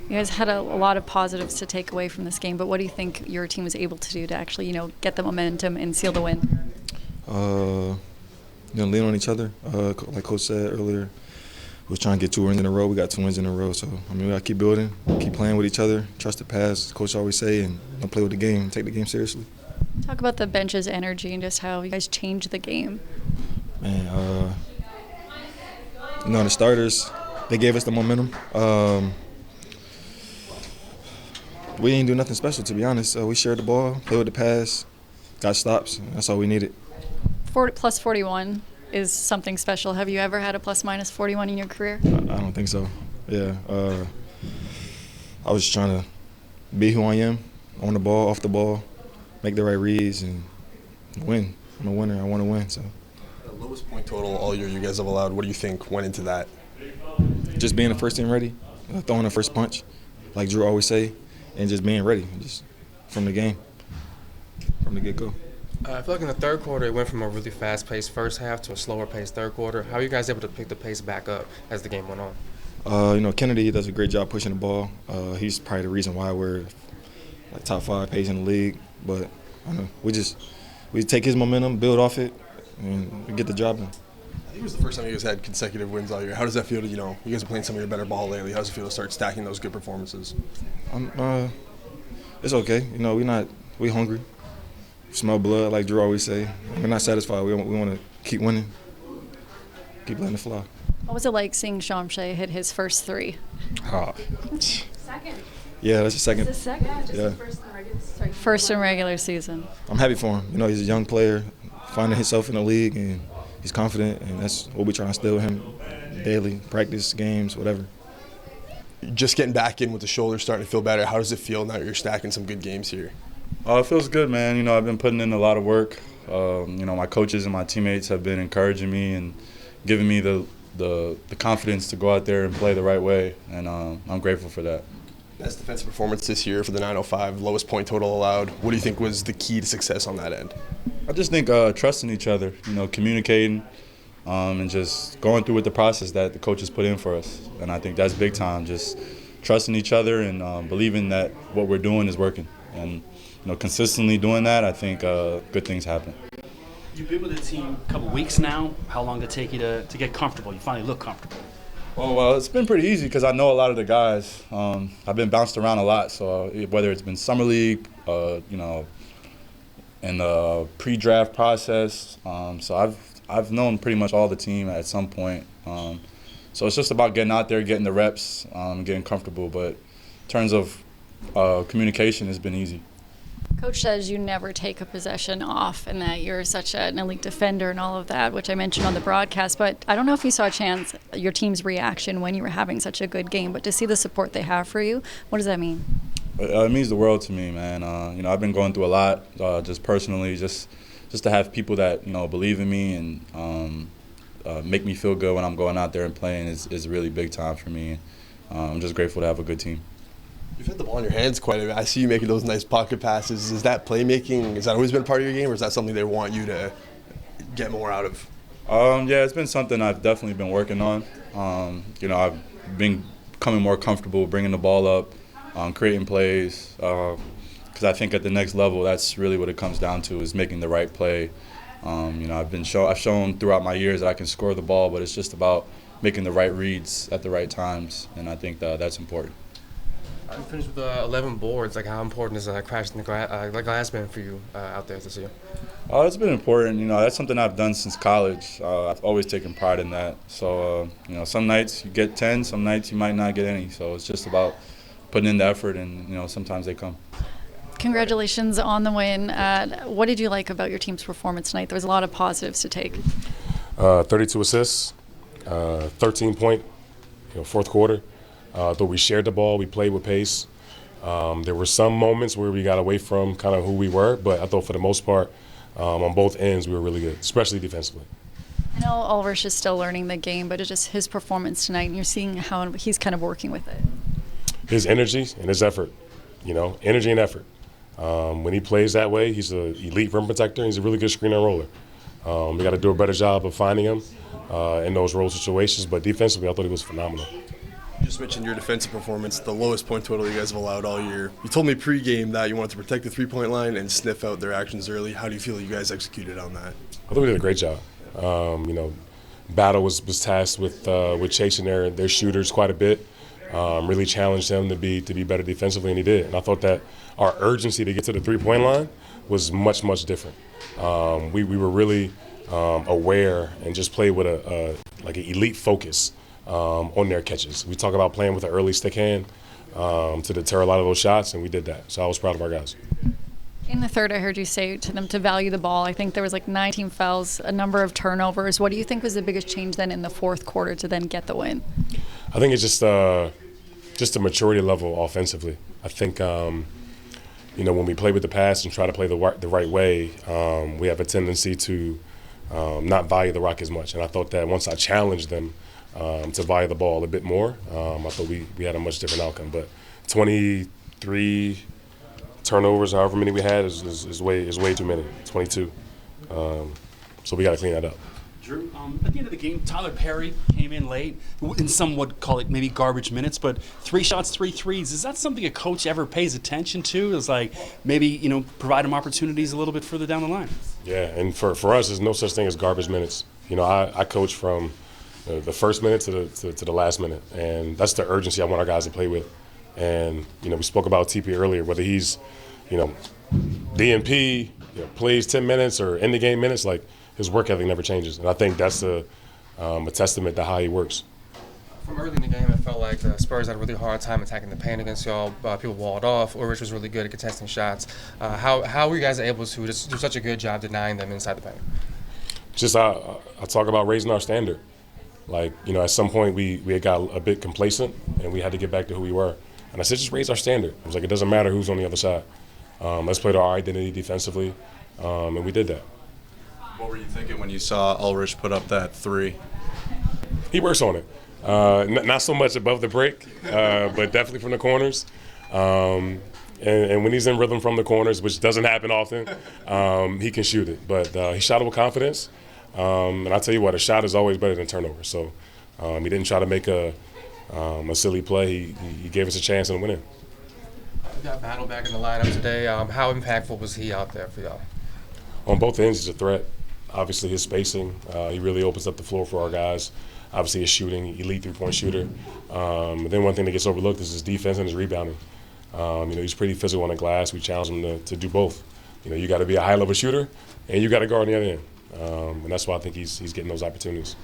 You guys had a lot of positives to take away from this game, but what do you think your team was able to do to actually, get the momentum and seal the win? Lean on each other. Like Coach said earlier, we was trying to get 2 wins in a row. We got 2 wins in a row. So, we got to keep building, keep playing with each other, trust the pass, Coach always say, and don't play with the game, take the game seriously. Talk about the bench's energy and just how you guys changed the game. Man, the starters, they gave us the momentum. We didn't do nothing special, to be honest. We shared the ball, played with the pass, got stops. That's all we needed. Plus 41 is something special. Have you ever had a plus-minus 41 in your career? I don't think so. Yeah. I was just trying to be who I am, on the ball, off the ball, make the right reads, and win. I'm a winner. I want to win. So. The lowest point total all year you guys have allowed, what do you think went into that? Just being the first team ready, throwing the first punch, like Drew always say, and just being ready, just from the game, from the get-go. I feel like in the third quarter, it went from a really fast-paced first half to a slower-paced third quarter. How are you guys able to pick the pace back up as the game went on? Kennedy does a great job pushing the ball. He's probably the reason why we're like top 5 pace in the league. But we take his momentum, build off it, and we get the job done. I think it was the first time you guys had consecutive wins all year. How does that feel to, you guys are playing some of your better ball lately. How does it feel to start stacking those good performances? It's okay. We hungry. Smell blood, like Drew always say. We're not satisfied. We want to keep winning, keep letting it fly. What was it like seeing Sean Shea hit his first 3? Second. Yeah, that's the second. It's the second. Yeah, just Yeah. First in regular season. I'm happy for him. He's a young player, finding himself in the league, and he's confident, and that's what we're trying to instill him daily, practice, games, whatever. Just getting back in with the shoulder starting to feel better. How does it feel now that you're stacking some good games here? It feels good, man. I've been putting in a lot of work. My coaches and my teammates have been encouraging me and giving me the confidence to go out there and play the right way, and I'm grateful for that. Best defensive performance this year for the 905, lowest point total allowed. What do you think was the key to success on that end? I just think trusting each other, communicating, and just going through with the process that the coaches put in for us. And I think that's big time, just trusting each other and believing that what we're doing is working. And consistently doing that, I think good things happen. You've been with the team a couple weeks now. How long did it take you to get comfortable? You finally look comfortable. Oh, well, it's been pretty easy because I know a lot of the guys. I've been bounced around a lot, so whether it's been summer league, in the pre-draft process, so I've known pretty much all the team at some point. So it's just about getting out there, getting the reps, getting comfortable. But in terms of communication, it's been easy. Coach says you never take a possession off and that you're such an elite defender and all of that, which I mentioned on the broadcast. But I don't know if you saw your team's reaction when you were having such a good game, but to see the support they have for you, what does that mean? It means the world to me, man. I've been going through a lot, just personally, just to have people that believe in me and make me feel good when I'm going out there and playing is really big time for me. I'm just grateful to have a good team. You've had the ball in your hands quite a bit. I see you making those nice pocket passes. Is that playmaking? Has that always been part of your game, or is that something they want you to get more out of? Yeah, it's been something I've definitely been working on. I've been becoming more comfortable bringing the ball up, creating plays, because I think at the next level, that's really what it comes down to, is making the right play. I've shown throughout my years that I can score the ball, but it's just about making the right reads at the right times, and I think that's important. You finished with 11 boards. How important is crashing the glass been for you out there this year? It's been important. That's something I've done since college. I've always taken pride in that. So, some nights you get 10, some nights you might not get any. So it's just about putting in the effort, and, sometimes they come. Congratulations on the win. What did you like about your team's performance tonight? There was a lot of positives to take. 32 assists, 13-point, fourth quarter. I thought we shared the ball. We played with pace. There were some moments where we got away from kind of who we were, but I thought for the most part, on both ends, we were really good, especially defensively. I know Ulrich is still learning the game, but it's just his performance tonight, and you're seeing how he's kind of working with it. His energy and his effort, energy and effort. When he plays that way, he's an elite rim protector. He's a really good screen and roller. We got to do a better job of finding him in those role situations, but defensively, I thought he was phenomenal. just mentioned your defensive performance, the lowest point total you guys have allowed all year. You told me pregame that you wanted to protect the three-point line and sniff out their actions early. How do you feel you guys executed on that? I think we did a great job. Battle was tasked with chasing their shooters quite a bit. Really challenged them to be better defensively, and he did. And I thought that our urgency to get to the three-point line was much different. We were really aware and just played with an elite focus on their catches. We talk about playing with an early stick hand to deter a lot of those shots, and we did that. So I was proud of our guys. In the third, I heard you say to them to value the ball. I think there was 19 fouls, a number of turnovers. What do you think was the biggest change then in the fourth quarter to then get the win? I think it's just a maturity level offensively. I think when we play with the pass and try to play the right way, we have a tendency to not value the rock as much. And I thought that once I challenged them to value the ball a bit more, I thought we had a much different outcome. But 23 turnovers, however many we had, is way too many. 22. So we got to clean that up. Drew, at the end of the game, Tyler Perry came in late, in some would call it maybe garbage minutes, but 3 shots, 3 threes. Is that something a coach ever pays attention to? Is maybe provide him opportunities a little bit further down the line? Yeah, and for us, there's no such thing as garbage minutes. I coach from the first minute to the last minute, and that's the urgency I want our guys to play with. And we spoke about TP earlier, whether he's DNP, plays 10 minutes or end the game minutes, his work ethic never changes, and I think that's a testament to how he works. From early in the game, it felt like the Spurs had a really hard time attacking the paint against y'all. People walled off. Ulrich was really good at contesting shots. How were you guys able to just do such a good job denying them inside the paint? Just I talk about raising our standard. At some point we had got a bit complacent, and we had to get back to who we were. And I said, just raise our standard. It was it doesn't matter who's on the other side. Let's play to our identity defensively, and we did that. What were you thinking when you saw Ulrich put up that 3? He works on it. Not so much above the break, but definitely from the corners. And when he's in rhythm from the corners, which doesn't happen often, he can shoot it. But he shot it with confidence. And I tell you what, a shot is always better than turnover. So he didn't try to make a silly play. He gave us a chance in winning. You got Battle back in the lineup today. How impactful was he out there for y'all? On both ends, he's a threat. Obviously, his spacing, he really opens up the floor for our guys. Obviously, his shooting, elite three-point shooter. And then one thing that gets overlooked is his defense and his rebounding. He's pretty physical on the glass. We challenge him to do both. You got to be a high-level shooter, and you got to guard on the other end. And that's why I think he's getting those opportunities.